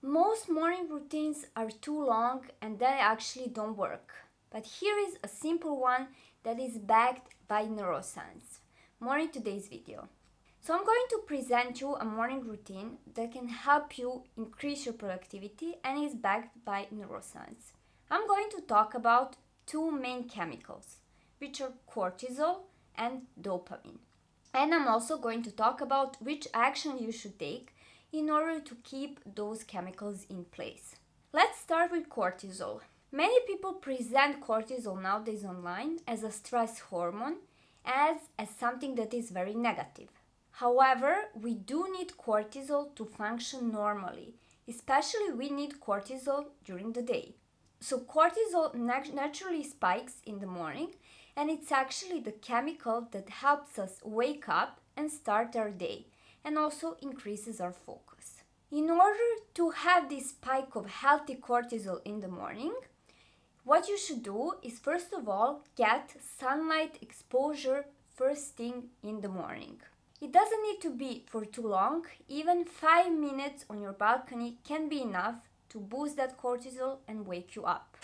Most morning routines are too long and they actually don't work. But here is a simple one that is backed by neuroscience. More in today's video. So I'm going to present you a morning routine that can help you increase your productivity and is backed by neuroscience. I'm going to talk about two main chemicals, which are cortisol and dopamine. And I'm also going to talk about which action you should take in order to keep those chemicals in place. Let's start with cortisol. Many people present cortisol nowadays online as a stress hormone, as something that is very negative. However, we do need cortisol to function normally, especially we need cortisol during the day. So cortisol naturally spikes in the morning, and it's actually the chemical that helps us wake up and start our day, and also increases our focus. In order to have this spike of healthy cortisol in the morning, what you should do is first of all get sunlight exposure first thing in the morning. It doesn't need to be for too long, even 5 minutes on your balcony can be enough to boost that cortisol and wake you up.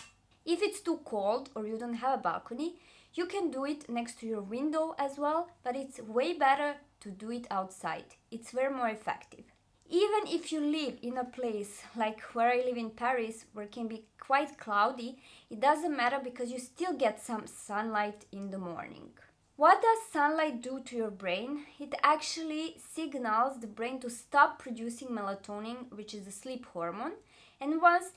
If it's too cold or you don't have a balcony, you can do it next to your window as well, but it's way better to do it outside. It's very more effective. Even if you live in a place like where I live in Paris, where it can be quite cloudy, it doesn't matter because you still get some sunlight in the morning. What does sunlight do to your brain? It actually signals the brain to stop producing melatonin, which is a sleep hormone. And once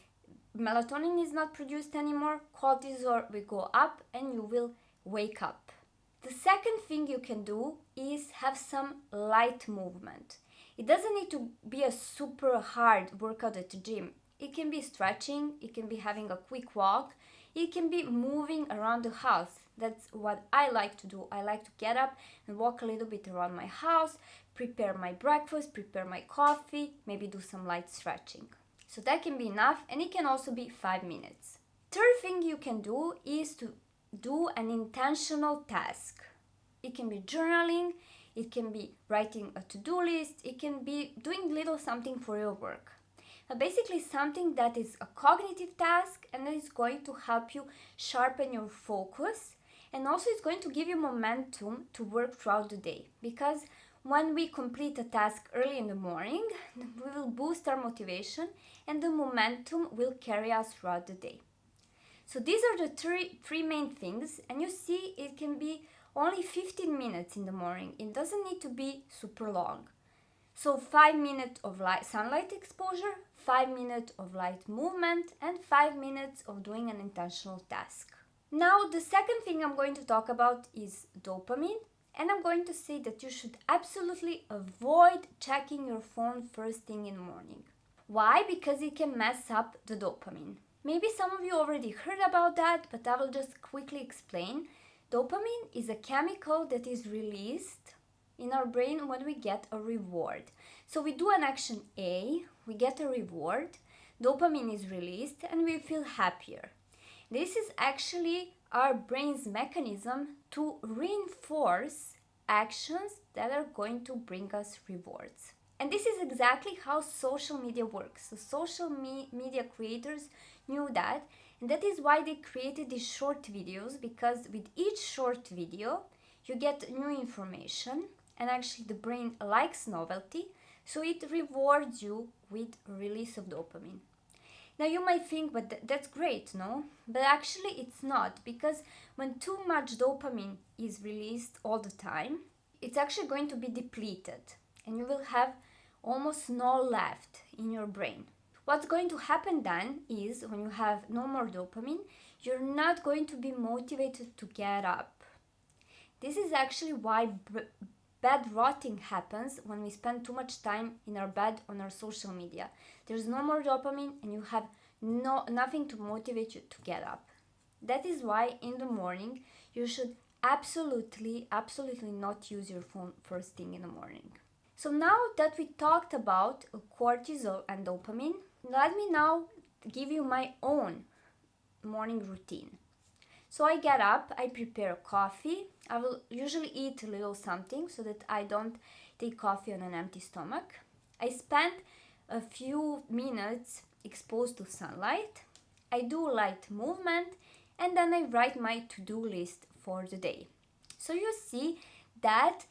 melatonin is not produced anymore, cortisol will go up and you will wake up. The second thing you can do is have some light movement. It doesn't need to be a super hard workout at the gym. It can be stretching, it can be having a quick walk, it can be moving around the house. That's what I like to do. I like to get up and walk a little bit around my house, prepare my breakfast, prepare my coffee, maybe do some light stretching. So that can be enough, and it can also be 5 minutes. Third thing you can do is to do an intentional task. It can be journaling, it can be writing a to-do list, it can be doing little something for your work. But basically something that is a cognitive task and that is going to help you sharpen your focus, and also it's going to give you momentum to work throughout the day, because when we complete a task early in the morning, we will boost our motivation and the momentum will carry us throughout the day. So these are the three main things, and you see it can be only 15 minutes in the morning. It doesn't need to be super long. So 5 minutes of sunlight exposure, 5 minutes of light movement, and 5 minutes of doing an intentional task. Now the second thing I'm going to talk about is dopamine, and I'm going to say that you should absolutely avoid checking your phone first thing in the morning. Why? Because it can mess up the dopamine. Maybe some of you already heard about that, but I will just quickly explain. Dopamine is a chemical that is released in our brain when we get a reward. So we do an action A, we get a reward, dopamine is released, and we feel happier. This is actually our brain's mechanism to reinforce actions that are going to bring us rewards. And this is exactly how social media works. So social media creators knew that, and that is why they created these short videos, because with each short video you get new information, and actually the brain likes novelty, so it rewards you with release of dopamine. Now you might think, but that's great, no? But actually it's not, because when too much dopamine is released all the time, it's actually going to be depleted, and you will have almost no left in your brain. What's going to happen then is, when you have no more dopamine, you're not going to be motivated to get up. This is actually why bed rotting happens when we spend too much time in our bed on our social media. There's no more dopamine and you have nothing to motivate you to get up. That is why in the morning you should absolutely not use your phone first thing in the morning. So now that we talked about cortisol and dopamine, let me now give you my own morning routine. So I get up, I prepare coffee. I will usually eat a little something so that I don't take coffee on an empty stomach. I spend a few minutes exposed to sunlight. I do light movement, and then I write my to-do list for the day. So you see that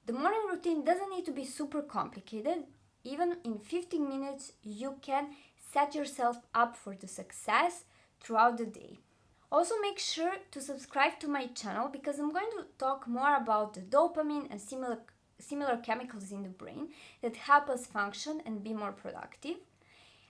the morning routine doesn't need to be super complicated. Even in 15 minutes, you can set yourself up for the success throughout the day. Also, make sure to subscribe to my channel because I'm going to talk more about the dopamine and similar chemicals in the brain that help us function and be more productive.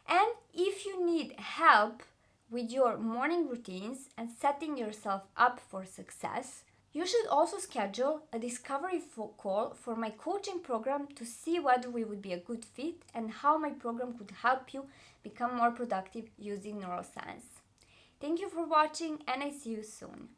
And if you need help with your morning routines and setting yourself up for success, you should also schedule a discovery call for my coaching program to see whether we would be a good fit and how my program could help you become more productive using neuroscience. Thank you for watching, and I see you soon.